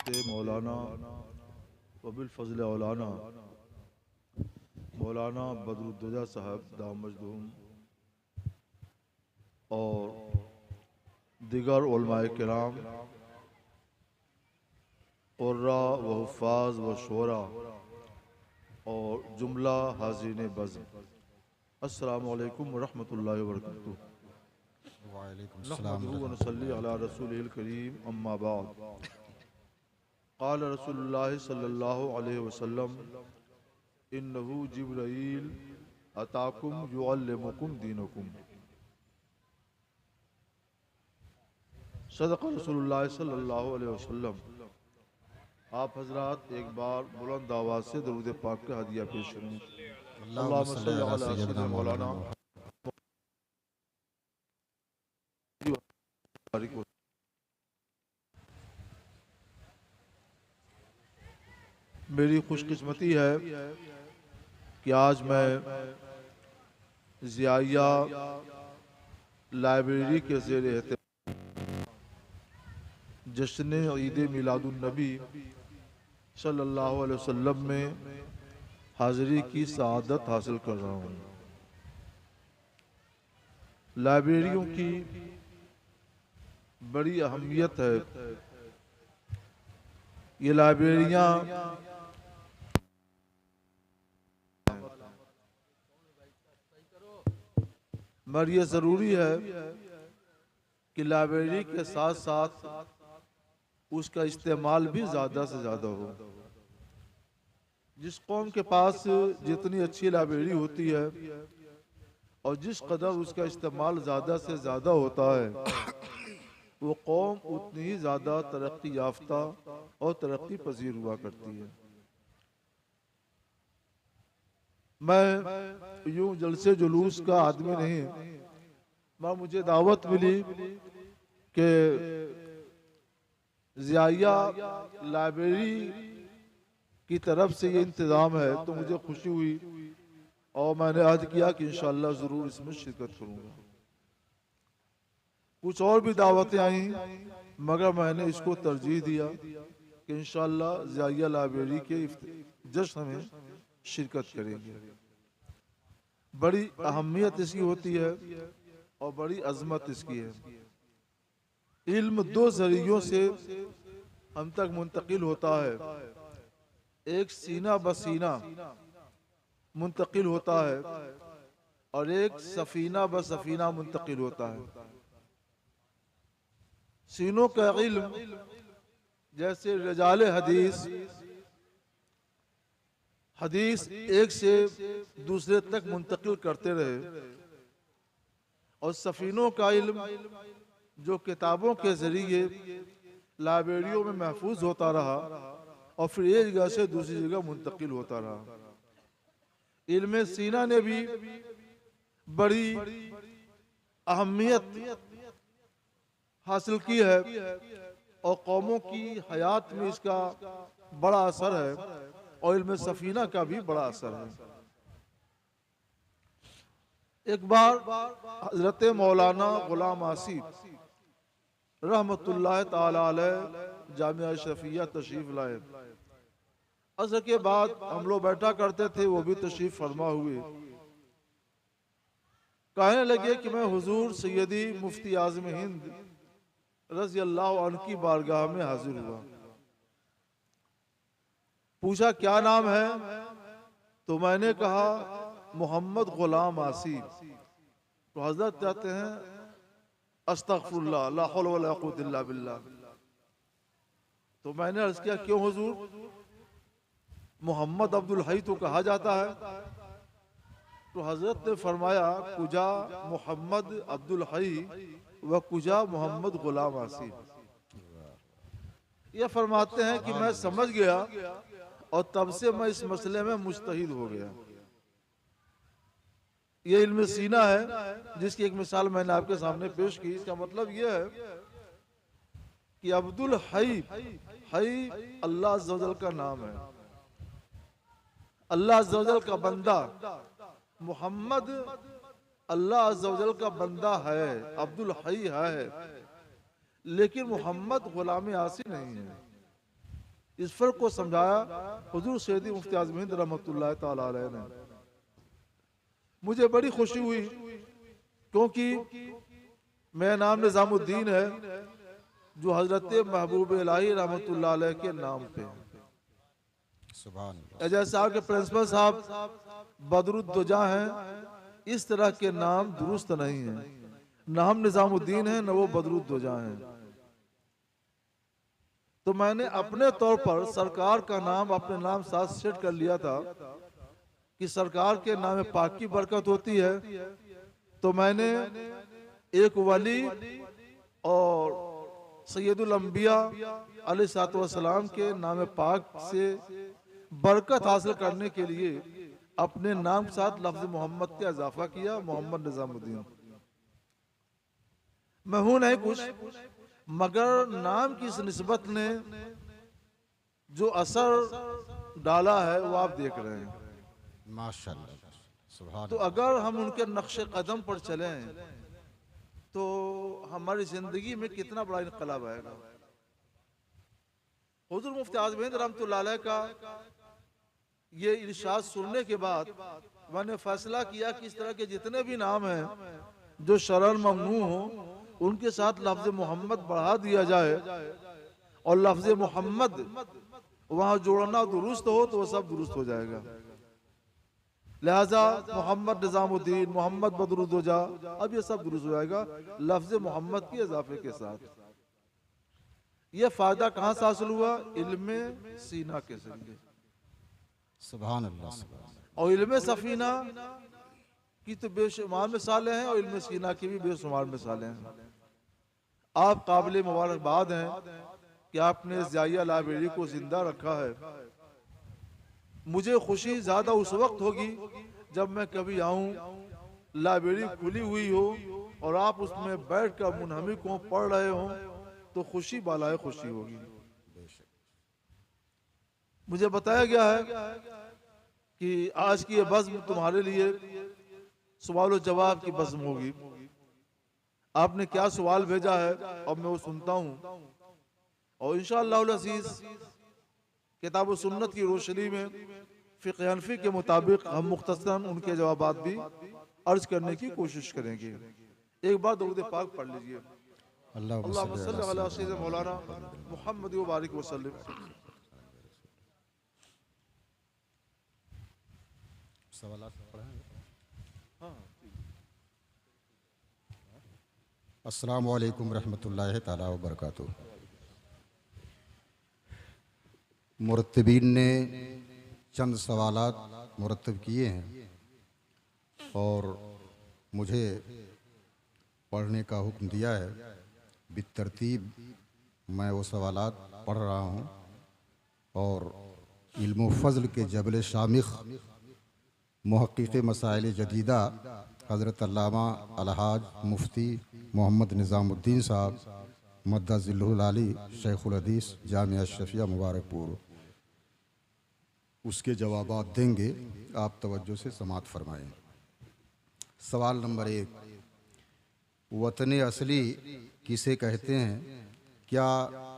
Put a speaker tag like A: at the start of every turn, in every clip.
A: मौलाना वबिल फजल औलाना मौलाना बदरुद्दोजा साहब दाम मजदूम और दिगर उलमाए किराम उर्रा व हुफ़ाज़ व शुरा और जुमला हाज़िन बज़्म, अस्सलामु अलैकुम व रहमतुल्लाहि व बरकातुहू। नहमदुहु व नसल्ली अला रसूलिल करीम, अम्मा बाद। क़ाल रसूलुल्लाह सल्लल्लाहु अलैहि वसल्लम इन्नहु जिब्राईल अताकुम युअल्लिमुकुम दीनकुम। सदक़ रसूलुल्लाह सल्लल्लाहु अलैहि वसल्लम। आप हजरात एक बार बुलंद आवाज़ से दरूद पाक का हदिया पेश करें। अल्लाहुम्मा सल्लि अला सय्यिदिना मौलाना। मेरी खुशकिस्मती है कि आज मैं ज़ियाया लाइब्रेरी के ज़ेर एहतमाम जश्न ईद मिलादुन नबी सल्लल्लाहु अलैहि वसल्लम में हाज़िरी की सआदत हासिल कर रहा हूँ। लाइब्रेरियों की बड़ी अहमियत है। ये लाइब्रेरियाँ मगर ये ज़रूरी है कि लाइब्रेरी के साथ साथ उसका इस्तेमाल भी ज़्यादा से ज़्यादा हो। जिस कौम के पास जितनी अच्छी लाइब्रेरी होती है और जिस कदर उसका इस्तेमाल ज़्यादा से ज़्यादा होता है, वो कौम उतनी ही ज़्यादा तरक्की याफ्ता और तरक्की पजीर हुआ करती है। मैं यूं जलसे जुलूस का आदमी नहीं, मगर मुझे दावत मिली कि ज़ियाया लाइब्रेरी की तरफ से ये इंतज़ाम है, तो मुझे खुशी हुई और मैंने अर्ज़ किया कि इंशाअल्लाह ज़रूर इसमें शिरकत करूँगा। कुछ और भी दावतें आई, मगर मैंने इसको तरजीह दिया कि इंशाअल्लाह ज़ियाया लाइब्रेरी के जश्न में शिरकत करेंगे। बड़ी अहमियत इसकी होती है और बड़ी अजमत इसकी है। इल्म दो ज़रियों से हम तक मुंतकिल होता है। एक सीना बसीना मुंतकिल होता है और एक सफीना बसफीना मुंतकिल होता है। सीनों का इल्म जैसे रिजाले हदीस, हदीस एक से दूसरे तक मुंतकिल करते रहे, और सफीनों का इल्म जो किताबों के जरिए लाइब्रेरियों में महफूज होता रहा और फिर एक जगह से दूसरी जगह मुंतकिल होता रहा। इल्म सीना ने भी बड़ी अहमियत हासिल की है और कौमों की हयात में इसका बड़ा असर है और इल्म सफीना का भी बड़ा असर है। एक बार हजरत मौलाना गुलाम आसिफ रहमतुल्लाह ताला अलैह जामिया अशरफिया तशरीफ लाए। असर के बाद हम लोग बैठा करते थे, वो भी तशरीफ फरमा हुए। कहने लगे कि मैं हुजूर सैयदी मुफ्ती आज़म हिंद रज़ी अल्लाह अन्हु की बारगाह में हाजिर हुआ। पूछा क्या नाम है, तो मैंने कहा मोहम्मद गुलाम आसिफ। तो हजरत कहते हैं अस्तगफुरुल्लाह ला हौला वला कुव्वता इल्ला बिल्लाह। तो मैंने अर्ज किया क्यों हुजूर, मोहम्मद अब्दुल हई तो कहा जाता है। तो हजरत ने फरमाया कुजा मोहम्मद अब्दुल हई व कुजा मोहम्मद गुलाम आसिफ। ये फरमाते हैं कि मैं समझ गया और तब से मैं इस मसले में मुज्तहिद हो गया। ये इल्म सीना है जिसकी एक मिसाल मैंने आपके सामने पेश की। इसका मतलब ये है कि अब्दुल हई, हई अल्लाह अज़्ज़ व जल का नाम है, अल्लाह अज़्ज़ व जल का बंदा। मोहम्मद अल्लाह अज़्ज़ व जल का बंदा है, अब्दुल हई है, लेकिन मोहम्मद गुलाम आसिफ नहीं है। इस फर्क को समझाया हुजूर सैयदी मुफ्ती आज़म हिंद रहमतुल्लाह ताला अलैह ने। मुझे बड़ी खुशी हुई क्योंकि मेरा नाम निज़ामुद्दीन है, जो हजरत महबूब इलाही रहमतुल्लाह अलैह के नाम पे है। जैसे आपके प्रिंसिपल साहब बदरुद्दोजा हैं, इस तरह के नाम दुरुस्त नहीं है। न हम निज़ामुद्दीन हैं, न वो बदरुद्दोजा हैं। तो मैंने अपने तौर पर सरकार का नाम अपने नाम साथ सेट कर लिया था कि सरकार के नाम में पाक की बरकत होती है। तो मैंने एक वली और सैयदुल अंबिया अलैहिस्सलाम के नाम पाक से बरकत हासिल करने के लिए अपने नाम के साथ लफ्ज मोहम्मद का इजाफा किया, मोहम्मद निजामुद्दीन। मैं हूं नहीं कुछ, मगर नाम की इस निस्बत ने जो असर डाला है वो आप देख रहे हैं
B: माशाअल्लाह।
A: तो अगर हम उनके नक्शे कदम पर चलें तो हमारी जिंदगी में कितना बड़ा इनकलाब आएगा। हुजूर मुफ्ती आज़म हिंद रहमतुल्लाह अलैह का ये इरशाद सुनने के बाद मैंने फैसला किया कि इस तरह के जितने भी नाम हैं जो शरन ममनू हो, उनके साथ लफ्ज मोहम्मद बढ़ा दिया जाए और लफ्ज मोहम्मद वहां जोड़ना दुरुस्त हो तो वो सब दुरुस्त हो जाएगा। लिहाजा मोहम्मद निजामुद्दीन, मोहम्मद बदरुद्दोजा, अब ये सब दुरुस्त हो जाएगा लफ्ज मोहम्मद के इजाफे के साथ। ये फायदा कहां से हासिल हुआ? इल्मे सीना के जरिए।
B: सुभान अल्लाह।
A: और इल्मे सफीना की तो बेशुमार मिसालें हैं और इल्मे सीना की भी बेशुमार मिसालें हैं। आप काबिल मुबारकबाद हैं कि आपने ज़ाहिया लाइब्रेरी को जिंदा रखा है। मुझे खुशी ज़्यादा उस वक्त होगी जब मैं कभी आऊँ, लाइब्रेरी खुली हुई हो और आप उसमें बैठ कर मुनहमिक हों, पढ़ रहे हों, तो खुशी बालाए खुशी होगी। मुझे बताया गया है कि आज की ये बज़्म तुम्हारे लिए सवाल जवाब की बज़्म होगी। आपने क्या सवाल भेजा है और मैं वो सुनता हूँ और इंशाअल्लाह अज़ीज़ किताब व सुन्नत की रोशनी में फ़िक़्ह हनफ़ी के मुताबिक हम मुख्तसरन उनके जवाबात भी अर्ज करने की कोशिश करेंगे। एक बार दरूद पाक पढ़ लीजिए। अल्लाहुम्मा सल्ली अला सय्यिदिना मौलाना मुहम्मद व बारिक वसल्लम।
B: अस्सलामु अलैकुम रहमतुल्लाहि ताला व बरकातुहू। मुरत्तबीन ने चंद सवालात मुरत्तब किए हैं और मुझे पढ़ने का हुक्म दिया है। बितरतीब मैं वो सवालात पढ़ रहा हूँ और इल्म फ़ज़्ल के जबल शामिख मुहक़्क़िक़ मसाइल जदीदा हज़रत अल्लामा अलहाज मुफ्ती मोहम्मद निज़ामुद्दीन साहब मद्दज़िल्लुहुल आली शेखुल हदीस जामिया शफ़िया मुबारकपुर उसके जवाबात देंगे। आप तवज्जो से समात फरमाएं। सवाल नंबर 1, वतन असली किसे कहते हैं? क्या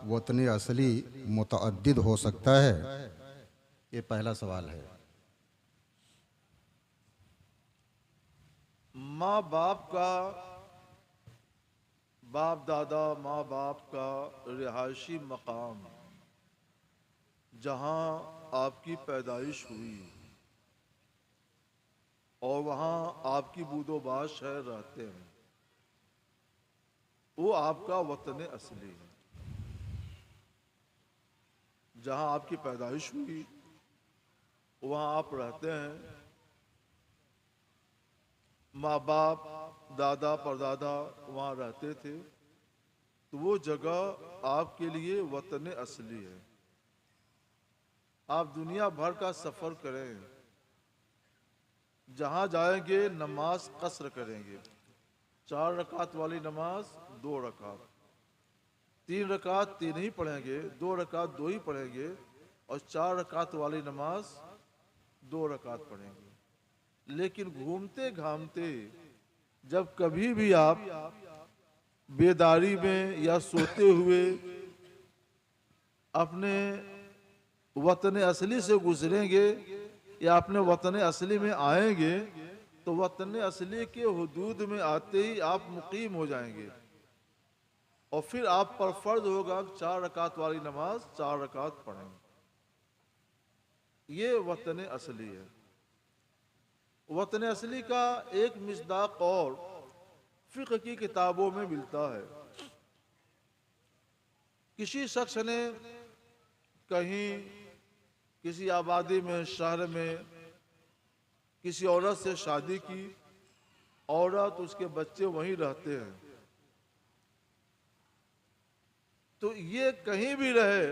B: वतन असली मुतअद्दिद हो सकता है? ये पहला सवाल है।
A: माँ बाप का, बाप दादा माँ बाप का रिहायशी मकाम जहाँ आपकी पैदाइश हुई और वहाँ आपकी बूदोबाश है, रहते हैं, वो आपका वतन असली है। जहाँ आपकी पैदाइश हुई वहाँ आप रहते हैं, माँ बाप दादा परदादा वहाँ रहते थे, तो वो जगह आपके लिए वतन असली है। आप दुनिया भर का सफ़र करें, जहाँ जाएंगे नमाज कसर करेंगे। 4 रकात वाली नमाज 2 रकात, 3 रकात 3 ही पढ़ेंगे, 2 रकात 2 ही पढ़ेंगे और 4 रकात वाली नमाज 2 रकात पढ़ेंगे। लेकिन घूमते घामते जब कभी भी आप बेदारी में या सोते हुए अपने वतन असली से गुजरेंगे या अपने वतन असली में आएंगे तो वतन असली के हुदूद में आते ही आप मुकीम हो जाएंगे और फिर आप पर फर्ज होगा 4 रकात वाली नमाज 4 रकात पढ़ेंगे। ये वतन असली है। वतन असली का एक मिसदाक और फिक़्ह की किताबों में मिलता है। किसी शख्स ने कहीं किसी आबादी में, शहर में किसी औरत से शादी की, औरत उसके बच्चे वहीं रहते हैं, तो ये कहीं भी रहे,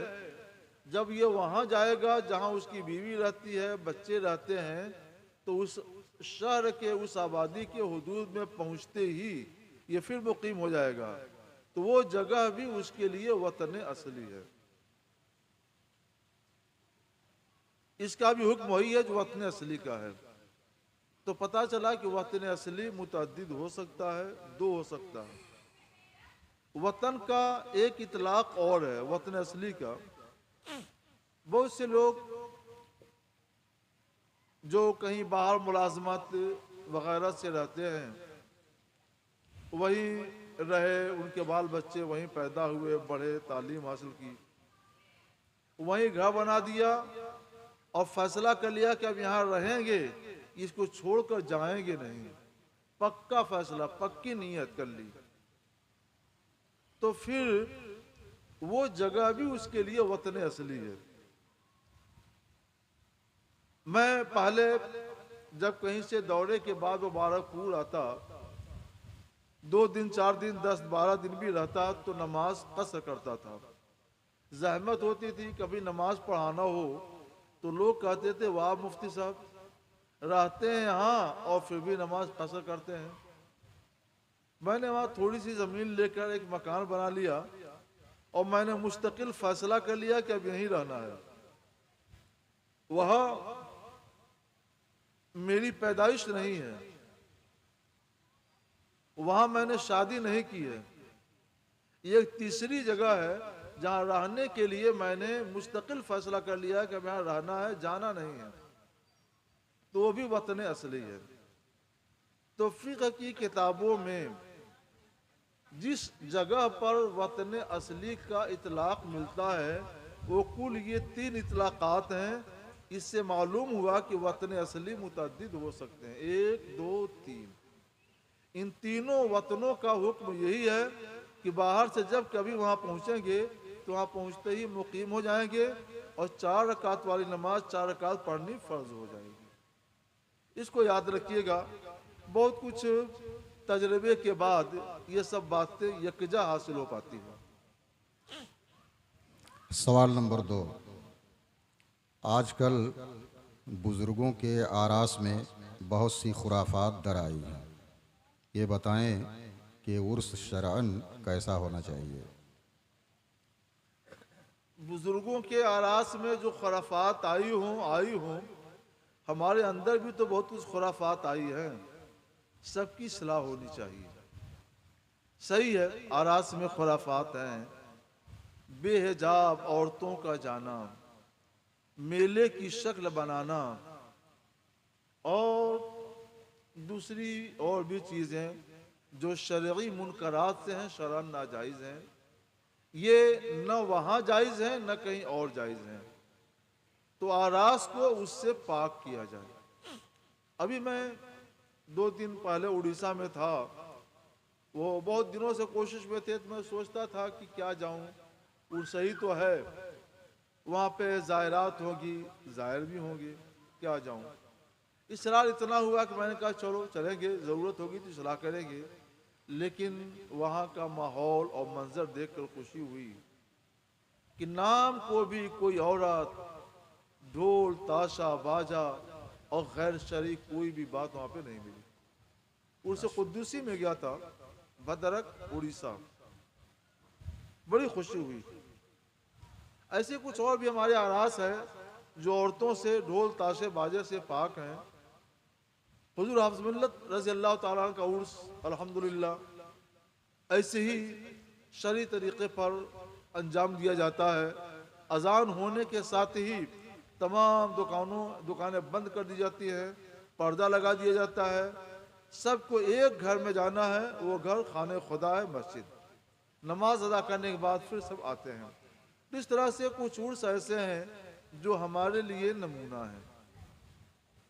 A: जब ये वहां जाएगा जहां उसकी बीवी रहती है, बच्चे रहते हैं, तो उस शहर के, उस आबादी के हुदूद में पहुंचते ही ये फिर मुकीम हो जाएगा। तो वो जगह भी उसके लिए वतन असली है। इसका भी हुक्म वही है जो वतन असली का है। तो पता चला कि वतन असली मुतअद्दिद हो सकता है, 2 हो सकता है। वतन का एक इतलाक और है वतन असली का। बहुत से लोग जो कहीं बाहर मुलाजमत वगैरह से रहते हैं, वहीं रहे, उनके बाल बच्चे वहीं पैदा हुए, बढ़े, तालीम हासिल की, वहीं घर बना दिया और फैसला कर लिया कि अब यहाँ रहेंगे, इसको छोड़कर जाएंगे नहीं। पक्का फैसला, पक्की नीयत कर ली, तो फिर वो जगह भी उसके लिए वतन असली है। मैं पहले जब कहीं से दौरे के बाद मुबारकपुर आता, 2 दिन 4 दिन 10 12 दिन भी रहता तो नमाज कसर करता था। जहमत होती थी, कभी नमाज पढ़ाना हो तो लोग कहते थे वाह मुफ्ती साहब, रहते हैं यहाँ और फिर भी नमाज कसर करते हैं। मैंने वहाँ थोड़ी सी ज़मीन लेकर एक मकान बना लिया और मैंने मुस्तकिल फैसला कर लिया कि अब यहीं रहना है। वह मेरी पैदाइश नहीं है, वहां मैंने शादी नहीं की है। ये एक तीसरी जगह है जहां रहने के लिए मैंने मुस्तकिल फैसला कर लिया कि यहाँ रहना है, जाना नहीं है, तो वो भी वतन असली है। तो फिक़्ह की किताबों में जिस जगह पर वतन असली का इतलाक मिलता है, वो कुल ये 3 इतलाक़ात हैं। इससे मालूम हुआ कि वतन असली मुतअद्दिद हो सकते हैं, 1 2 3। इन तीनों वतनों का हुक्म यही है कि बाहर से जब कभी वहाँ पहुँचेंगे तो वहाँ पहुँचते ही मुकीम हो जाएंगे और 4 रकात वाली नमाज 4 रकात पढ़नी फ़र्ज हो जाएगी। इसको याद रखिएगा। बहुत कुछ तजर्बे के बाद ये सब बातें यकजा हासिल हो पाती हैं।
B: सवाल नंबर 2। आजकल बुज़ुर्गों के आरास में बहुत सी खुराफात दर आई हैं। ये बताएं कि उर्स शरअन कैसा होना चाहिए।
A: बुजुर्गों के आरास में जो खुराफात आई हों, हमारे अंदर भी तो बहुत कुछ खुराफात आई हैं। सबकी सलाह होनी चाहिए। सही है, आरास में खुराफात हैं। बेहिजाब औरतों का जाना, मेले की शक्ल बनाना और दूसरी और भी चीज़ें जो शरई मुनकरात से हैं, शरअन नाजायज़ हैं, ये न वहाँ जायज़ हैं न कहीं और जायज़ हैं। तो आरास को उससे पाक किया जाए। अभी मैं 2 दिन पहले उड़ीसा में था। वो बहुत दिनों से कोशिश में थे, तो मैं सोचता था कि क्या जाऊं, सही तो है, वहाँ पे ज़ायरात होगी, ज़ायर भी होंगे, क्या जाऊं। इसरार इतना हुआ कि मैंने कहा चलो चलेंगे, ज़रूरत होगी तो सलाह करेंगे। लेकिन वहाँ का माहौल और मंजर देखकर खुशी हुई कि नाम को भी कोई औरत, ढोल ताशा बाजा और गैर शरई कोई भी बात वहाँ पे नहीं मिली। उर्स कुद्दूसी में गया था, भद्रक उड़ीसा, बड़ी खुशी हुई। ऐसे कुछ और भी हमारे आरास है जो औरतों से, ढोल ताशे बाजे से पाक हैं। हुजूर हाफ़िज़ मिल्लत रज़ी अल्लाह ताला का उर्स अल्हम्दुलिल्लाह ऐसे ही शरई तरीक़े पर अंजाम दिया जाता है। अजान होने के साथ ही तमाम दुकानें बंद कर दी जाती हैं, पर्दा लगा दिया जाता है। सबको एक घर में जाना है, वो घर खाने खुदा है, मस्जिद। नमाज अदा करने के बाद फिर सब आते हैं। इस तरह से कुछ उर्स ऐसे हैं जो हमारे लिए नमूना है।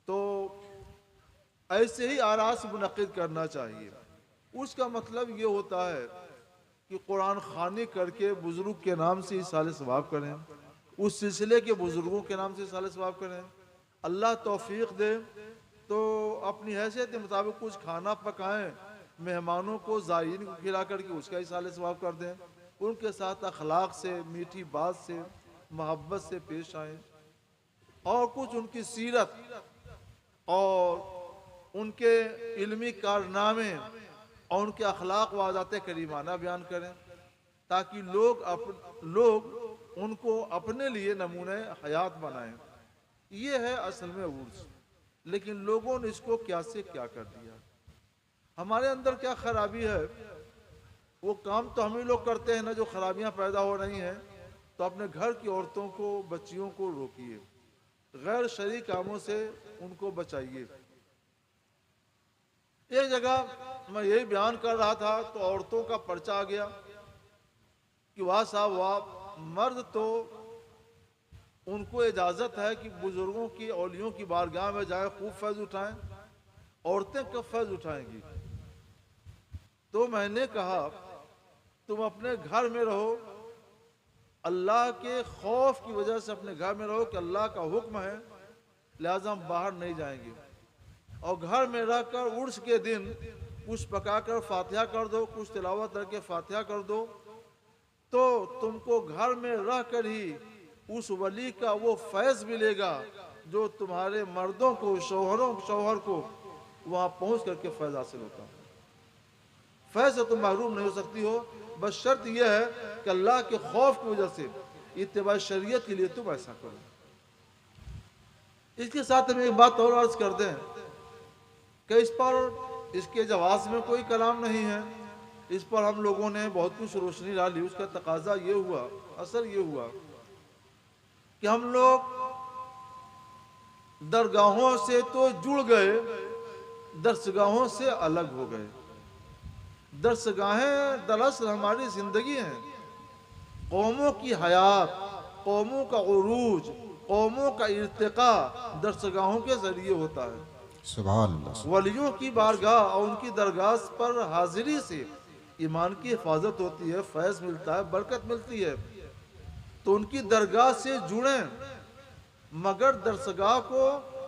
A: तो ऐसे ही आरास मुनक़िद करना चाहिए। उसका मतलब ये होता है कि कुरान ख़वानी करके बुज़ुर्ग के नाम से इसाले सवाब करें, उस सिलसिले के बुज़ुर्गों के नाम से इसाले सवाब करें। अल्लाह तौफ़ीक़ दे तो अपनी हैसियत के मुताबिक कुछ खाना पकाएं, मेहमानों को ज़ायरीन को खिला करके उसका इसाले सवाब कर दें। उनके साथ अखलाक से, मीठी बात से, मोहब्बत से पेश आएँ और कुछ उनकी सीरत और उनके इल्मी कारनामे और उनके अखलाक व आदात करीमाना बयान करें, ताकि लोग उनको अपने लिए नमूने हयात बनाएं। ये है असल में उर्स। लेकिन लोगों ने इसको क्या से क्या कर दिया। हमारे अंदर क्या खराबी है, वो काम तो हम ही लोग करते हैं ना, जो खराबियां पैदा हो रही हैं। तो अपने घर की औरतों को, बच्चियों को रोकिए, गैर शरई कामों से उनको बचाइए। एक जगह मैं यही बयान कर रहा था तो औरतों का पर्चा आ गया कि वाह साहब वाह, मर्द तो उनको इजाज़त है कि बुजुर्गों की, औलियों की बारगाह में जाए, खूब फैज़ उठाएं, औरतें कब फैज़ उठाएंगी। तो मैंने कहा तुम अपने घर में रहो, अल्लाह के खौफ की वजह से अपने घर में रहो कि अल्लाह का हुक्म है, लिहाजा हम बाहर नहीं जाएंगे। और घर में रहकर उर्स के दिन कुछ पकाकर फातिहा कर दो, कुछ तिलावत करके फातिहा कर दो, तो तुमको घर में रहकर ही उस वली का वो फैज़ मिलेगा जो तुम्हारे मर्दों को, शौहर को वहाँ पहुँच करके फैज़ हासिल होता है। फैज़ से तुम महरूम नहीं हो सकती हो, बस शर्त यह है कि अल्लाह के खौफ की वजह से, इत्तिबा शरीयत के लिए तुम ऐसा करो। इसके साथ हम एक बात और अर्ज कर दें कि इस पर, इसके जवाब में कोई कलाम नहीं है, इस पर हम लोगों ने बहुत कुछ रोशनी डाली। उसका तकाजा ये हुआ, असर ये हुआ कि हम लोग दरगाहों से तो जुड़ गए, दरसगाहों से अलग हो गए। दरसगाहें दरअसल हमारी जिंदगी हैं, कौमों की हयात, कौमों का उरूज, कौमों का इर्तिका दरसगाहों के जरिए होता है।
B: सुभान अल्लाह।
A: वलियों की बारगाह और उनकी दरगाह पर हाजिरी से ईमान की हिफाजत होती है, फैज़ मिलता है, बरकत मिलती है। तो उनकी दरगाह से जुड़ें, मगर दरसगाह को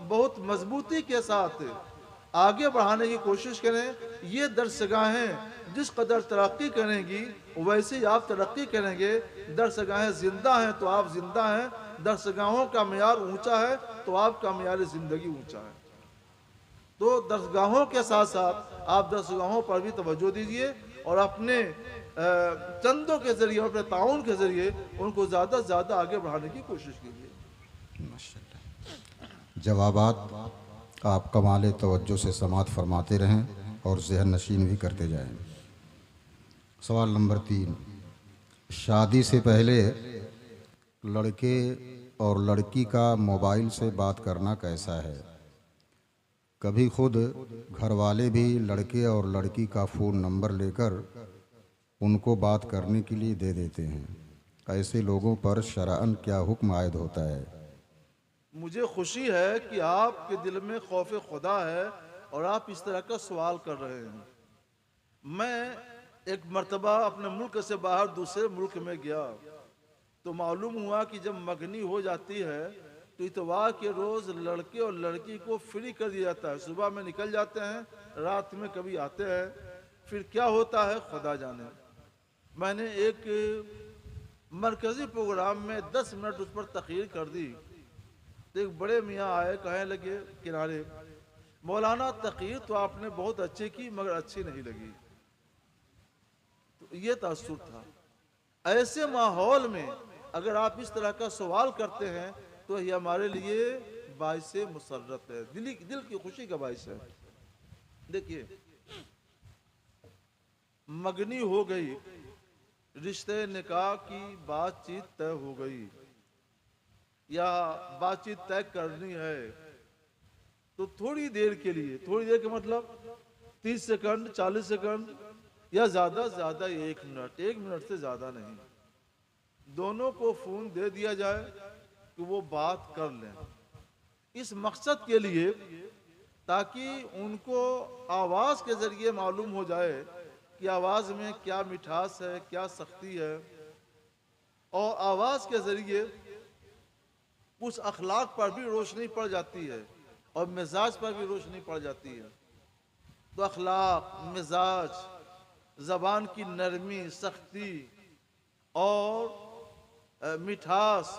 A: बहुत मजबूती के साथ आगे बढ़ाने की कोशिश करें। ये दरसगाहें जिस कदर तरक्की करेंगी वैसे ही आप तरक्की करेंगे। दरसगाहें जिंदा हैं तो आप जिंदा हैं, दरसगाहों का मियार ऊंचा है तो आपका मियार ज़िंदगी ऊंचा है। तो दरसगाहों के साथ साथ आप दरसगाहों पर भी तवज्जो दीजिए और अपने चंदों के ज़रिए, अपने ताउन के ज़रिए उनको ज़्यादा से ज़्यादा आगे बढ़ाने की कोशिश कीजिए।
B: माशाअल्लाह। जवाबात आप कमाल तवज्जो से समात फरमाते रहें और ज़हन नशीन भी करते जाएं। सवाल नंबर 3, शादी से पहले लड़के और लड़की का मोबाइल से बात करना कैसा है? कभी खुद घर वाले भी लड़के और लड़की का फ़ोन नंबर लेकर उनको बात करने के लिए दे देते हैं। ऐसे लोगों पर शरअन क्या हुक्म आयद होता है?
A: मुझे खुशी है कि आपके दिल में खौफ खुदा है और आप इस तरह का सवाल कर रहे हैं। मैं एक मर्तबा अपने मुल्क से बाहर दूसरे मुल्क में गया तो मालूम हुआ कि जब मगनी हो जाती है तो इतवार के रोज़ लड़के और लड़की को फ्री कर दिया जाता है। सुबह में निकल जाते हैं, रात में कभी आते हैं, फिर क्या होता है खुदा जाने। मैंने एक मरकज़ी प्रोग्राम में 10 मिनट उस पर तक़रीर कर दी तो एक बड़े मियाँ आए, कहने लगे किनारे, मौलाना तक़रीर तो आपने बहुत अच्छी की मगर अच्छी नहीं लगी। तो ये तासुर था। ऐसे माहौल में अगर आप इस तरह का सवाल करते हैं तो ये हमारे लिए बाइस मुसर्रत है, दिल की खुशी का बाइस है। देखिए, मगनी हो गई, रिश्ते निकाह की बातचीत तय हो गई, या बातचीत तय करनी है तो थोड़ी देर के लिए, थोड़ी देर के मतलब 30 सेकंड, 40 सेकंड या ज्यादा से ज्यादा 1 मिनट, 1 मिनट से ज्यादा नहीं, दोनों को फोन दे दिया जाए कि वो बात कर लें, इस मकसद के लिए ताकि उनको आवाज के जरिए मालूम हो जाए कि आवाज में क्या मिठास है, क्या सख्ती है, और आवाज के जरिए उस अखलाक पर भी रोशनी पड़ जाती है और मिजाज पर भी रोशनी पड़ जाती है। तो अखलाक, मिजाज, जबान की नरमी, सख्ती और मिठास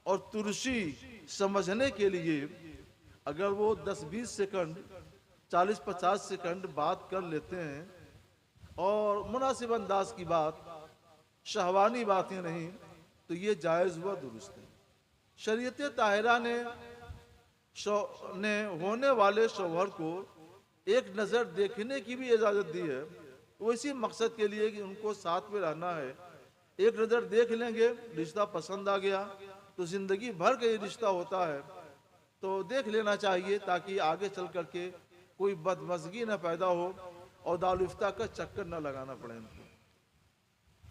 A: और तुरशी समझने के लिए अगर वो 10-20 सेकंड, 40-50 सेकंड बात कर लेते हैं और मुनासिब अंदाज की बात, शहवानी बातें नहीं, तो ये जायज़ हुआ, दुरुस्त है। शरीयत ताहिरा ने होने वाले शौहर को एक नज़र देखने की भी इजाज़त दी है, वो इसी मकसद के लिए कि उनको साथ में रहना है। एक नज़र देख लेंगे, रिश्ता पसंद आ गया तो ज़िंदगी भर का ये रिश्ता होता है, तो देख लेना चाहिए ताकि आगे चल करके कोई बदमज़गी न पैदा हो और दारुफ्ता का चक्कर न लगाना पड़े उनको।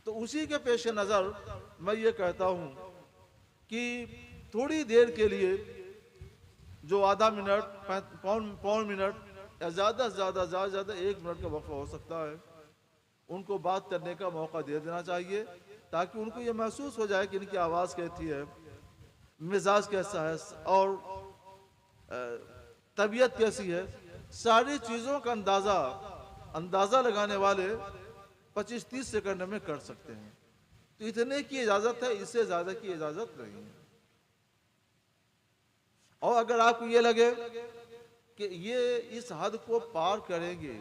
A: तो उसी के पेश नज़र मैं ये कहता हूँ कि थोड़ी देर के लिए, जो आधा मिनट, पौन मिनट या ज़्यादा से ज़्यादा 1 मिनट का वक्फा हो सकता है, उनको बात करने का मौका दे देना चाहिए ताकि उनको ये महसूस हो जाए कि इनकी आवाज़ कैसी है, मिजाज कैसा है और तबीयत कैसी है। सारी चीज़ों का अंदाज़ा लगाने वाले 25-30 सेकंड में कर सकते हैं। तो इतने की इजाज़त है, इससे ज़्यादा की इजाज़त नहीं है। और अगर आपको ये लगे कि ये इस हद को पार करेंगे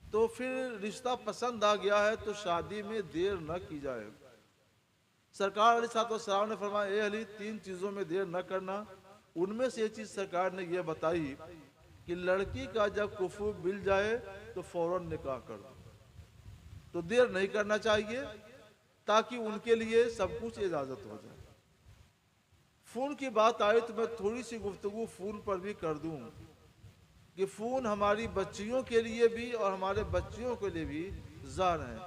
A: तो फिर रिश्ता पसंद आ गया है तो शादी में देर न की जाए। सरकार अलैहिस्सलाम ने फरमाया, ए अली, 3 चीज़ों में देर न करना। उनमें से एक चीज़ सरकार ने यह बताई कि लड़की का जब कुफू मिल जाए तो फौरन निकाह कर दो, तो देर नहीं करना चाहिए ताकि उनके लिए सब कुछ इजाज़त हो जाए। फ़ोन की बात आए तो मैं थोड़ी सी गुफ्तगू फ़ोन पर भी कर दूं कि फ़ोन हमारी बच्चियों के लिए भी और हमारे बच्चियों के लिए भी ज़ार है।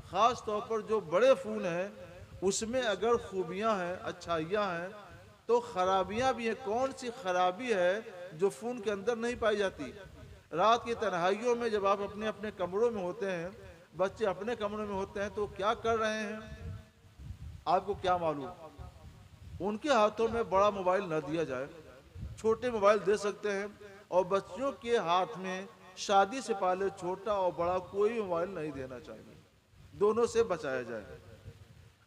A: ख़ास तौर पर जो बड़े फ़ोन हैं उसमें अगर खूबियां हैं, अच्छाइयाँ हैं, तो ख़राबियाँ भी हैं। कौन सी ख़राबी है जो फ़ोन के अंदर नहीं पाई जाती? रात की तन्हाइयों में जब आप अपने अपने कमरों में होते हैं, बच्चे अपने कमरों में होते हैं, तो क्या कर रहे हैं आपको क्या मालूम। उनके हाथों में बड़ा मोबाइल न दिया जाए, छोटे मोबाइल दे सकते हैं, और बच्चियों के हाथ में शादी से पहले छोटा और बड़ा कोई मोबाइल नहीं देना चाहिए, दोनों से बचाया जाए।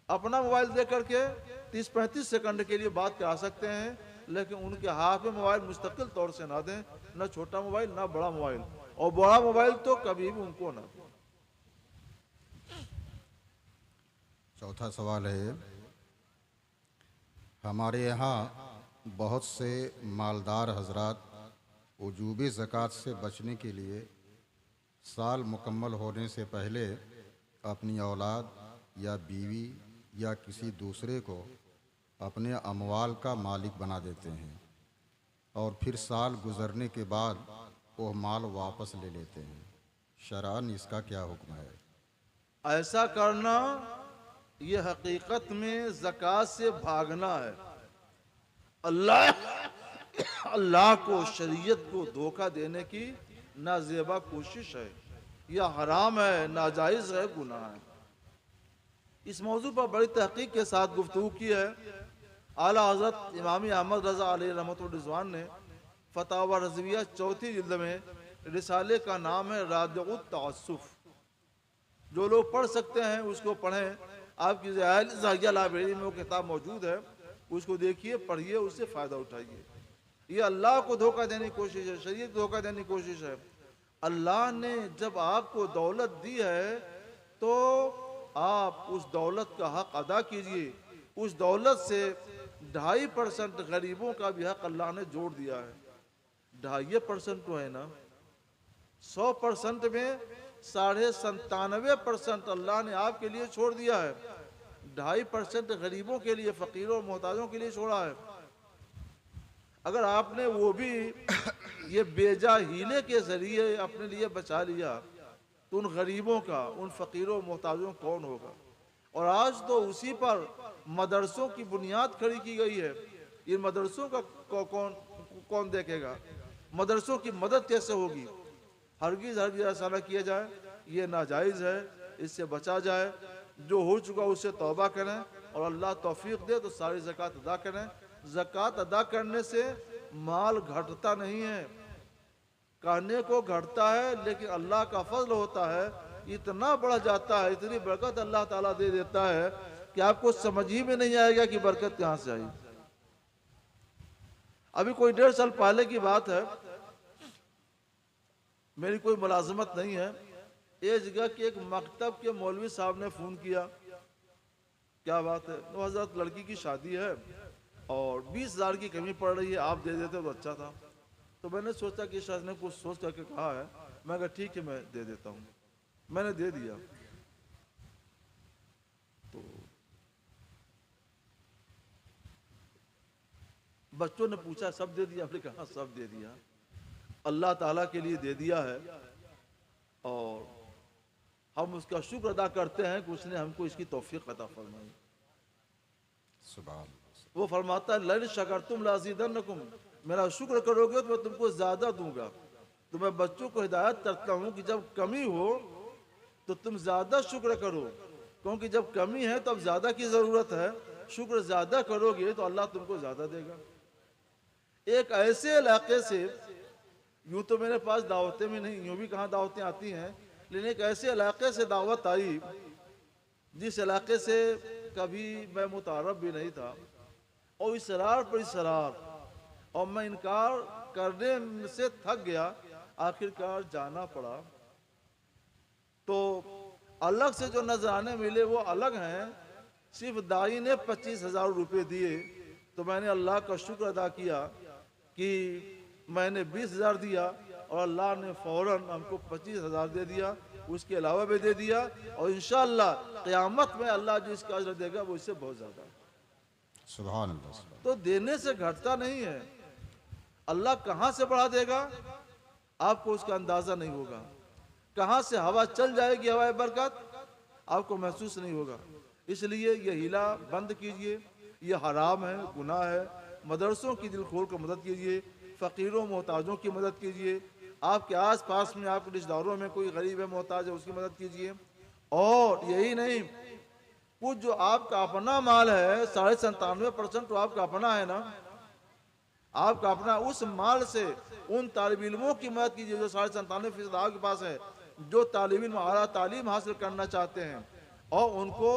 A: अपना मोबाइल दे करके 30-35 सेकंड के लिए बात करा सकते हैं, लेकिन उनके हाथ में मोबाइल मुस्तकिल तौर से ना दें, न छोटा मोबाइल न बड़ा मोबाइल, और बड़ा मोबाइल तो कभी भी उनको ना दें।
B: चौथा सवाल है, हमारे यहाँ बहुत से मालदार हजरात उजूबी ज़कात से बचने के लिए साल मुकम्मल होने से पहले अपनी औलाद या बीवी या किसी दूसरे को अपने अमवाल का मालिक बना देते हैं और फिर साल गुजरने के बाद वो माल वापस ले लेते हैं। शरअन इसका क्या हुक्म है?
A: ऐसा करना ये हकीकत में ज़कात से भागना है। अल्लाह को, शरीयत को धोखा देने की नाजेबा कोशिश है, यह हराम है, नाजायज़ है, गुनाह है। इस मौजू पर बड़ी तहकीक के साथ गुफ्तगू की है आला हज़रत इमाम अहमद रज़ा अलैहि रहमतुल्लाह रिज़वान ने। फतावा रज़विया 4th जिल्द में रिसाले का नाम है रादिउत तअस्सुफ। जो लोग पढ़ सकते हैं उसको पढ़ें। आपकी ज़ाहिया लाइब्रेरी में वो किताब मौजूद है, उसको देखिए, पढ़िए, उससे फ़ायदा उठाइए। ये अल्लाह को धोखा देने की कोशिश है, शरीयत को धोखा देने की कोशिश है। अल्लाह ने जब आपको दौलत दी है तो आप उस दौलत का हक अदा कीजिए। उस दौलत से 2.5% गरीबों का भी हक अल्लाह ने जोड़ दिया है। 2.5% तो है ना, 100% में 97.5% अल्लाह ने आपके लिए छोड़ दिया है। 2.5% गरीबों के लिए, फ़कीरों और मोहताजों के लिए छोड़ा है। अगर आपने वो भी ये बेजा हीले के ज़रिए अपने लिए बचा लिया तो उन गरीबों का, उन फ़कीरों मोहताजों कौन होगा। और आज तो उसी पर मदरसों की बुनियाद खड़ी की गई है। इन मदरसों का कौन कौन देखेगा, मदरसों की मदद कैसे होगी। हरगिज़ हरगिज़ ऐसा न किया जाए, ये नाजायज़ है, इससे बचा जाए। जो हो चुका उससे तौबा करें और अल्लाह तौफीक दे तो सारी ज़कात अदा करें। ज़कात अदा करने से माल घटता नहीं है, कहने को घटता है, लेकिन अल्लाह का फजल होता है, इतना बढ़ जाता है, इतनी बरकत अल्लाह ताला दे देता है कि आपको समझ ही में नहीं आएगा कि बरकत कहाँ से आई। अभी कोई 1.5 साल पहले की बात है, मेरी कोई मुलाजमत नहीं है, एक जगह के एक मकतब के मौलवी साहब ने फ़ोन किया, क्या बात है, नो हज़रत लड़की की शादी है और 20,000 की कमी पड़ रही है, आप दे देते तो अच्छा था। तो मैंने सोचा कि शायद ने कुछ सोच करके कहा है। मैं कहा ठीक है, मैं दे देता हूँ। मैंने दे दिया। तो बच्चों ने पूछा सब दे दिया, आपने कहा सब दे दिया, अल्लाह ताला के लिए दे दिया है और हम उसका शुक्र अदा करते हैं कि उसने हमको इसकी तौफीक अता फरमाई।
B: सुभान।
A: वो फरमाता है लइन शकरतुम लाज़ीदन्नकुम, मेरा शुक्र करोगे तो मैं तुमको ज़्यादा दूंगा। तो मैं बच्चों को हिदायत करता हूँ कि जब कमी हो तो तुम ज़्यादा शुक्र करो, क्योंकि जब कमी है तब ज़्यादा की ज़रूरत है। शुक्र ज़्यादा करोगे तो अल्लाह तुमको ज़्यादा देगा। एक ऐसे इलाके से, यूँ तो मेरे पास दावतें में नहीं, यूँ भी कहाँ दावतें आती हैं, लेकिन एक ऐसे इलाके से दावत आई जिस इलाके से कभी मैं मुतारफ भी नहीं था, और इसरार पर इसरार, और मैं इनकार करने से थक गया, आखिरकार जाना पड़ा। तो अलग से जो नजराने मिले वो अलग हैं। सिर्फ दाई ने 25,000 रुपये दिए तो मैंने अल्लाह का शुक्र अदा किया कि मैंने 20,000 दिया और अल्लाह ने फौरन हमको 25,000 दे दिया, उसके अलावा भी दे दिया। और इंशाअल्लाह क़यामत में अल्लाह जो इसका अजर देगा वो इससे बहुत ज़्यादा।
B: सुभान अल्लाह।
A: तो देने से घटता नहीं है, अल्लाह कहाँ से बढ़ा देगा आपको उसका अंदाज़ा नहीं होगा। कहाँ से हवा चल जाएगी, हवा बरकत, आपको महसूस नहीं होगा। इसलिए ये हीला बंद कीजिए, ये हराम है, गुनाह है। मदरसों की दिल खोल कर मदद कीजिए, फ़कीरों मोहताजों की मदद कीजिए, आपके आस पास में आपके रिश्तेदारों में कोई गरीब है, मोहताज है, उसकी मदद कीजिए। और यही नहीं, कुछ जो आपका अपना माल है, 97.5% तो आपका अपना है ना, आपका अपना, उस माल से उन तालिब इल्मों की मदद कीजिए जो 97.5% आपके पास है, जो तालिब इल्म आला तालीम हासिल करना चाहते हैं, और उनको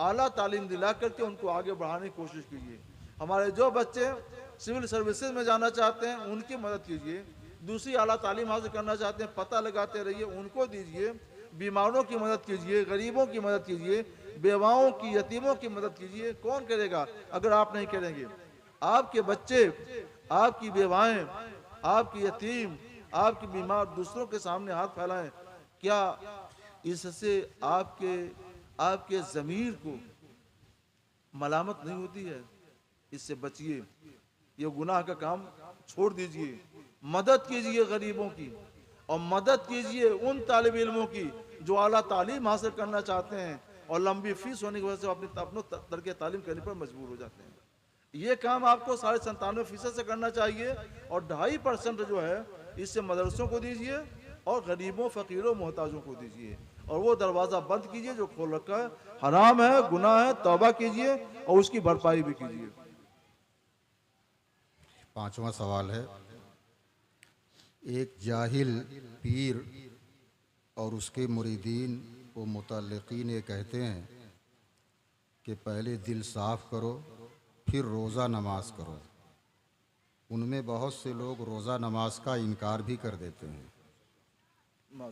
A: आला तालीम दिला करके उनको आगे बढ़ाने की कोशिश कीजिए। हमारे जो बच्चे सिविल सर्विसेज में जाना चाहते हैं उनकी मदद कीजिए, दूसरी आला तालीम हासिल करना चाहते हैं पता लगाते रहिए, उनको दीजिए। बीमारों की मदद कीजिए, गरीबों की मदद कीजिए, बेवाओं की, यतीमों की मदद कीजिए। कौन करेगा अगर आप नहीं करेंगे? आपके बच्चे, आपकी बेवाएं, आपकी यतीम, आपकी बीमार दूसरों के सामने हाथ फैलाएं, क्या इससे आपके ज़मीर को मलामत नहीं होती है? इससे बचिए, ये गुनाह का काम छोड़ दीजिए। मदद कीजिए गरीबों की, और मदद कीजिए उन तालिब इल्मों की जो आला तालीम हासिल करना चाहते हैं और लंबी फीस होने की वजह से अपने तरके तालीम करने पर मजबूर हो जाते हैं। ये काम आपको 97.5% से करना चाहिए, और 2.5% जो है इससे मदरसों को दीजिए और गरीबों, फ़कीरों, मोहताजों को दीजिए। और वो दरवाज़ा बंद कीजिए जो खोल रखा है, हराम है, गुनाह है, तौबा कीजिए और उसकी भरपाई भी कीजिए।
B: 5वां सवाल है, एक जाहिल पीर और उसके मुरीदीन व मुतल्लिकीन ये कहते हैं कि पहले दिल साफ़ करो फिर रोज़ा नमाज करो। उनमें बहुत से लोग रोज़ा नमाज का इनकार भी कर देते हैं।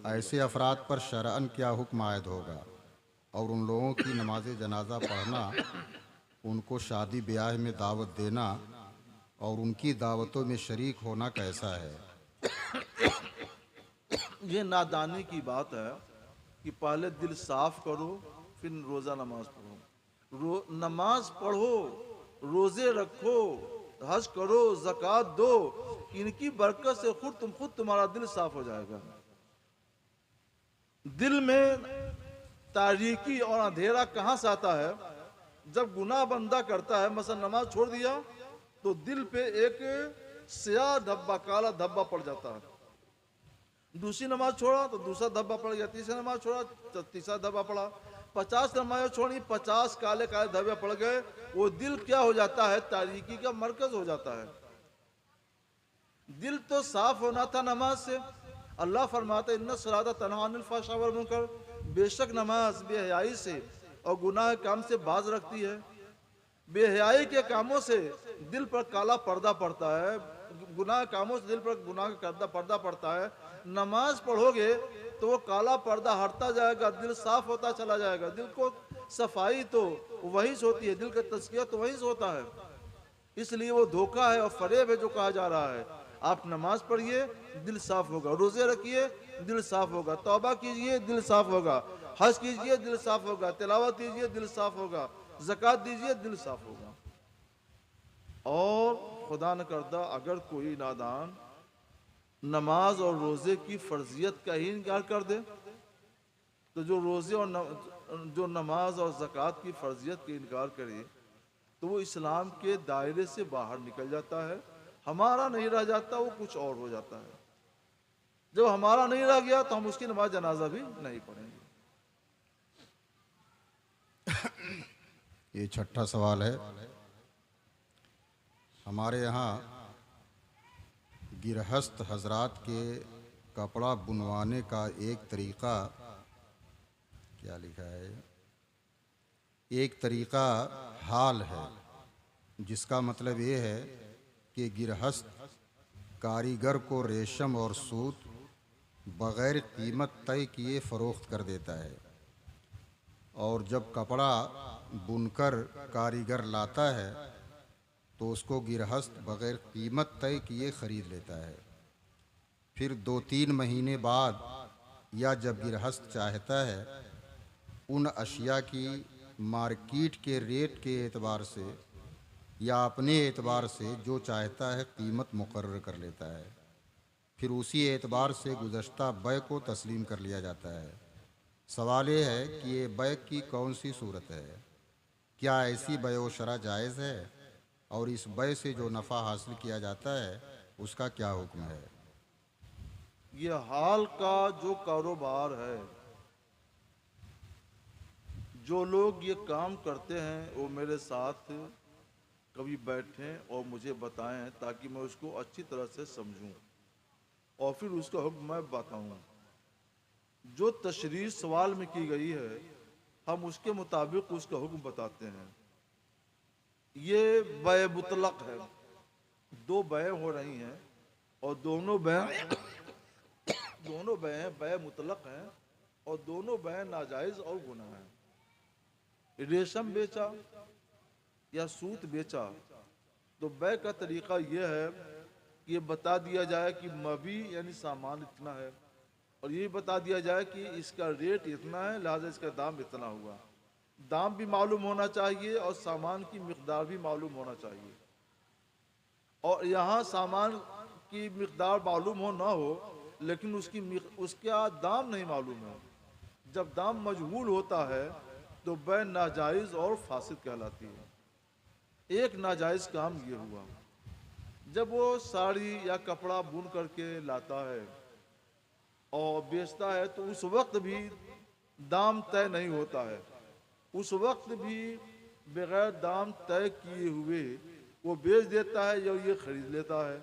B: ऐसे अफराद पर शरअन क्या हुक्म आयद होगा, और उन लोगों की नमाज जनाजा पढ़ना, उनको शादी ब्याह में दावत देना और उनकी दावतों में शरीक होना कैसा है?
A: ये नादानी की बात है कि पहले दिल साफ करो फिर रोज़ा नमाज पढ़ो। नमाज पढ़ो, रोजे रखो, हज करो, ज़कात दो, इनकी बरकत से खुद तुम्हारा दिल साफ हो जाएगा। दिल में तारीकी और अंधेरा कहाँ से आता है? जब गुनाह बंदा करता है, मसलन नमाज छोड़ दिया तो दिल पे एक स्याह धब्बा, काला धब्बा पड़ जाता है। दूसरी नमाज छोड़ा तो दूसरा धब्बा पड़ गया, तीसरी नमाज छोड़ा तो तीसरा धब्बा पड़ा, 50 नमाज छोड़ी, 50 काले काले धब्बे पड़ गए। वो दिल क्या हो जाता है? तारीकी का मरकज हो जाता है। दिल तो साफ होना था नमाज से। अल्लाह फरमाता है इन्ना सलाता तन्हा अनिल फहशा वल मुनकर, बेशक नमाज बेहयाई से और गुनाह काम से बाज रखती है। बेहयाई के कामों से दिल पर काला पर्दा पड़ता है, गुनाह कामों से दिल पर गुनाह का पर्दा पड़ता है। नमाज पढ़ोगे तो वो काला पर्दा हटता जाएगा, दिल साफ होता चला जाएगा। दिल को सफाई तो वहीं से होती है, दिल का तज़किया तो वहीं से होता है। इसलिए वो धोखा है और फरेब है जो कहा जा रहा है। आप नमाज पढ़िए, दिल साफ होगा, रोजे रखिए, दिल साफ होगा, तौबा कीजिए, दिल साफ होगा, हज कीजिए, दिल साफ होगा, तिलावत कीजिए, दिल साफ होगा, ज़कात दीजिए, दिल साफ होगा। और खुदा न करदा अगर कोई नादान नमाज और रोजे की फर्जियत का ही इनकार कर दे, तो जो रोजे और जो नमाज और ज़कात की फर्जियत का इनकार करे तो वो इस्लाम के दायरे से बाहर निकल जाता है। हमारा नहीं रह जाता, वो कुछ और हो जाता है। जब हमारा नहीं रह गया तो हम उसकी नमाज जनाजा भी नहीं पढ़ेंगे।
B: ये छठा सवाल है। हमारे यहाँ गिरहस्त हजरात के कपड़ा बुनवाने का एक तरीक़ा, क्या लिखा है, एक तरीक़ा हाल है, जिसका मतलब ये है कि गिरहस्त कारीगर को रेशम और सूत बग़ैर कीमत तय किए फ़रोख्त कर देता है, और जब कपड़ा बुनकर कारीगर लाता है तो उसको गिरहस्त बग़ैर कीमत तय किए ख़रीद लेता है। फिर 2-3 महीने बाद या जब गिरहस्त चाहता है उन अशिया की मार्केट के रेट के एतबार से या अपने एतबार से जो चाहता है कीमत मुकर्रर कर लेता है। फिर उसी एतबार से गुज़श्ता बै को तस्लीम कर लिया जाता है। सवाल ये है कि ये बै की कौन सी सूरत है? क्या ऐसी बै व शरा जायज़ है? और इस बै से जो नफ़ा हासिल किया जाता है उसका क्या हुक्म है?
A: ये हाल का जो कारोबार है, जो लोग ये काम करते हैं वो मेरे साथ कभी बैठें और मुझे बताएं ताकि मैं उसको अच्छी तरह से समझूं और फिर उसका हुक्म मैं बताऊं। जो तशरीह सवाल में की गई है हम उसके मुताबिक उसका हुक्म बताते हैं। ये बै मुतलक है, 2 बै हो रही हैं और दोनों बै बै मुतलक हैं और दोनों बै नाजायज़ और गुनाह हैं। रेशम बेचा या सूत बेचा तो बै का तरीक़ा यह है कि ये बता दिया जाए कि मबी यानी सामान इतना है और ये बता दिया जाए कि इसका रेट इतना है, लिहाजा इसका दाम इतना हुआ। दाम भी मालूम होना चाहिए और सामान की मिक़दार भी मालूम होना चाहिए। और यहाँ सामान की मिक़दार मालूम हो ना हो लेकिन उसका दाम नहीं मालूम है। जब दाम मजहूल होता है तो बै नाजायज़ और फासिद कहलाती है। एक नाजायज़ काम ये हुआ, जब वो साड़ी या कपड़ा बुन करके लाता है और बेचता है तो उस वक्त भी दाम तय नहीं होता है। उस वक्त भी बग़ैर दाम तय किए हुए वो बेच देता है या ये ख़रीद लेता है,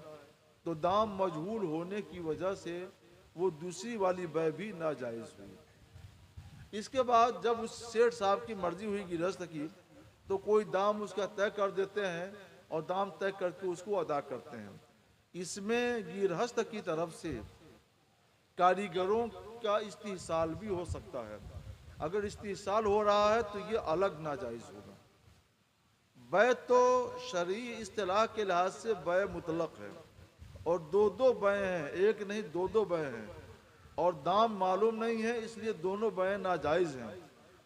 A: तो दाम मजहूल होने की वजह से वो दूसरी वाली बै भी नाजायज़ हुई। इसके बाद जब उस सेठ साहब की मर्ज़ी हुई गिरहस्त की तो कोई दाम उसका तय कर देते हैं और दाम तय करके उसको अदा करते हैं। इसमें गिरहस्त की तरफ से कारीगरों का इस्तीसाल भी हो सकता है। अगर इस्तीसाल हो रहा है तो ये अलग नाजायज़ होगा। बै तो शरई इस्तिलाह के लिहाज से बै मुतलक है और 2 बै हैं, एक नहीं 2 बै हैं और दाम मालूम नहीं है, इसलिए दोनों बै नाजायज़ हैं।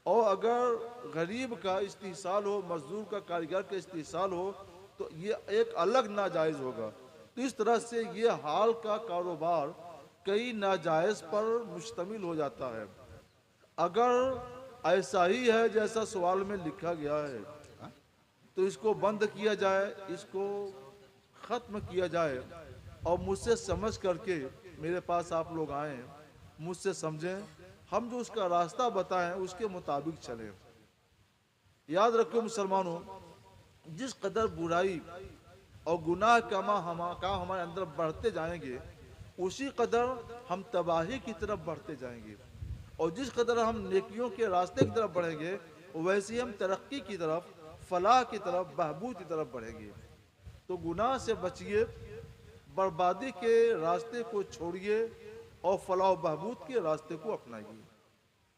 A: और अगर गरीब का इस्तीसाल हो, मजदूर का, कारीगर का इस्तीसाल हो, तो ये एक अलग नाजायज़ होगा। तो इस तरह से ये हाल का कारोबार कई नाजायज़ पर मुश्तमिल हो जाता है। अगर ऐसा ही है जैसा सवाल में लिखा गया है, तो इसको बंद किया जाए, इसको ख़त्म किया जाए, और मुझसे समझ करके मेरे पास आप लोग आए, मुझसे समझें, हम जो उसका रास्ता बताएं उसके मुताबिक चलें। याद रखो मुसलमानों, जिस कदर बुराई और गुनाह का हमारे अंदर बढ़ते जाएंगे, उसी कदर हम तबाही की तरफ बढ़ते जाएंगे, और जिस कदर हम नेकियों के रास्ते की तरफ बढ़ेंगे, वैसे ही हम तरक्की की तरफ, फलाह की तरफ, बहबूद की तरफ बढ़ेंगे। तो गुनाह से बचिए, बर्बादी के रास्ते को छोड़िए, और फलाह बहबूद के रास्ते को अपनाइए।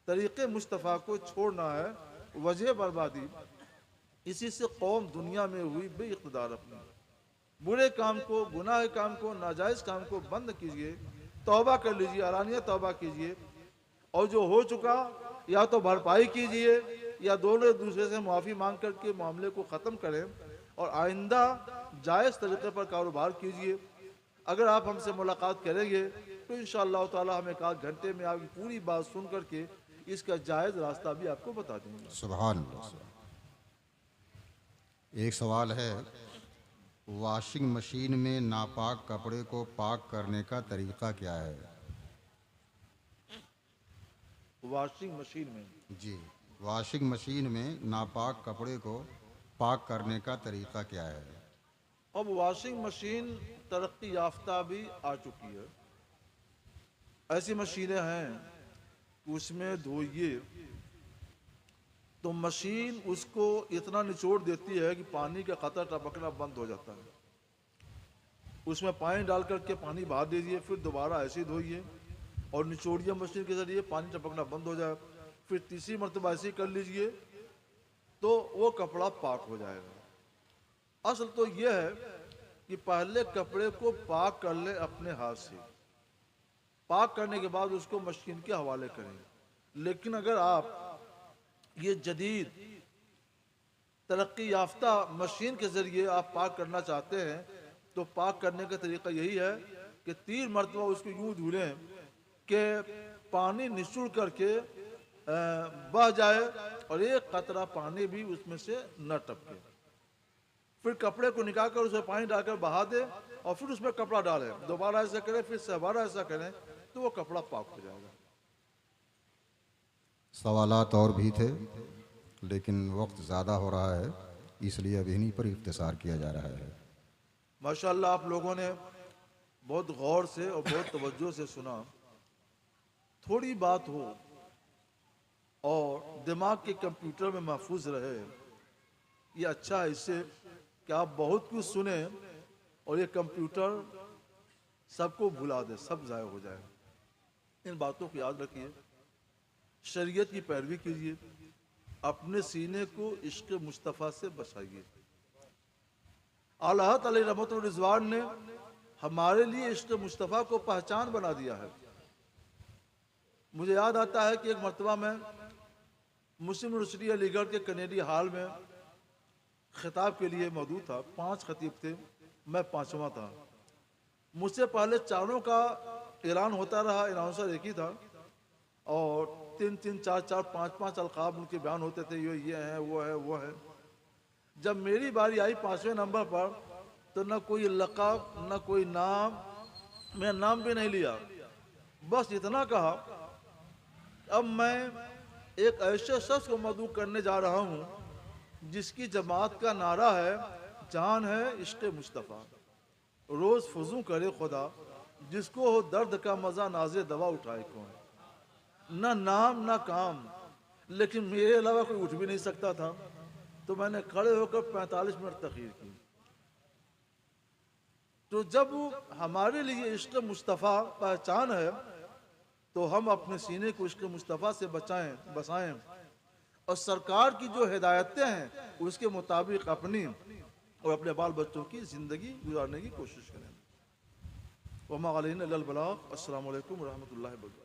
A: तरीक़े मुस्तफ़ा को छोड़ना है वजह बर्बादी। इसी से कौम दुनिया में हुई बेइक़्तिदार अपनी। बुरे काम को, गुनाह के काम को, नाजायज़ काम को बंद कीजिए, तौबा कर लीजिए, आलानिया तौबा कीजिए, और जो हो चुका या तो भरपाई कीजिए, या दोनों एक दूसरे से माफ़ी मांग करके मामले को ख़त्म करें, और आइंदा जायज़ तरीक़े पर कारोबार कीजिए। अगर आप हमसे मुलाकात करेंगे तो इंशाअल्लाह ताला हम एक आध घंटे में आपकी पूरी बात सुन करके इसका जायज़ रास्ता भी आपको बता देंगे।
B: सुभान अल्लाह। एक सवाल है, वॉशिंग मशीन में नापाक कपड़े को पाक करने का तरीक़ा क्या है?
A: वॉशिंग मशीन में,
B: जी, वॉशिंग मशीन में नापाक कपड़े को पाक करने का तरीक़ा क्या है?
A: अब वॉशिंग मशीन तरक्की याफ्ता भी आ चुकी है। ऐसी मशीनें हैं उसमें धोइए तो मशीन उसको इतना निचोड़ देती है कि पानी का कतरा टपकना बंद हो जाता है। उसमें पानी डाल करके पानी बहा दीजिए, फिर दोबारा ऐसे ही धोइए और निचोड़िए मशीन के ज़रिए, पानी टपकना बंद हो जाए। फिर तीसरी मरतबा ऐसे ही कर लीजिए तो वो कपड़ा पाक हो जाएगा। असल तो ये है कि पहले कपड़े को पाक कर ले अपने हाथ से, पाक करने के बाद उसको मशीन के हवाले करें। लेकिन अगर आप ये जदीद तरक्की याफ्ता मशीन के ज़रिए आप पाक करना चाहते हैं, तो पाक करने का तरीक़ा यही है कि 3 मरतबा उसको यूँ धुलें कि पानी निचुड़ करके बह जाए और एक कतरा पानी भी उसमें से न टपके। फिर कपड़े को निकाल कर उसमें पानी डालकर बहा दें और फिर उसमें कपड़ा डालें। दोबारा ऐसा करें, फिर दोबारा ऐसा करें, तो वो कपड़ा पाक हो जाएगा।
B: सवालात और भी थे लेकिन वक्त ज़्यादा हो रहा है, इसलिए अब इन्हीं पर इख्तिसार किया जा रहा है।
A: माशाअल्लाह आप लोगों ने बहुत गौर से और बहुत तवज्जो से सुना। थोड़ी बात हो और दिमाग के कंप्यूटर में महफूज रहे, ये अच्छा है। इससे कि आप बहुत कुछ सुने और ये कंप्यूटर सबको भुला दे, सब ज़ाया हो जाए। इन बातों को याद रखिए, शरीयत की पैरवी कीजिए, अपने सीने को इश्क मुस्तफ़ा से बचाइए। आला तआला रहमतुल रिज़वान ने हमारे लिए इश्क मुस्तफ़ा को पहचान बना दिया है। मुझे याद आता है कि एक मरतबा मैं मुस्लिम यूनिवर्सिटी अलीगढ़ के कनेडी हॉल में खिताब के लिए मौजूद था। 5 खतीब थे, मैं 5वां था। मुझसे पहले चारों का ऐलान होता रहा, अनाउंसर एक ही था और 3-3, 4-4, 5-5 अलकाब उनके बयान होते थे, ये है, वो है, वो है। जब मेरी बारी आई 5वें नंबर पर, तो न कोई लक़ब न कोई नाम, मैं नाम भी नहीं लिया, बस इतना कहा, अब मैं एक ऐसे शख्स को मदऊ करने जा रहा हूँ जिसकी जमात का नारा है, जान है इश्क़ मुस्तफ़ा, रोज़ फजू करे खुदा, जिसको हो दर्द का मज़ा नाज़े दवा उठाए कौन। न नाम न काम, लेकिन मेरे अलावा कोई उठ भी नहीं सकता था, तो मैंने खड़े होकर 45 मिनट तक़रीर की। तो जब हमारे लिए इश्क़ मुस्तफ़ा पहचान है, तो हम अपने सीने को इश्क़ मुस्तफ़ा से बसाएं और सरकार की जो हिदायतें हैं उसके मुताबिक अपनी और अपने बाल बच्चों की ज़िंदगी गुजारने की कोशिश करें। वमा अलैना इल्लल बलाग। अस्सलामु अलैकुम व रहमतुल्लाहि व बरकातुहू।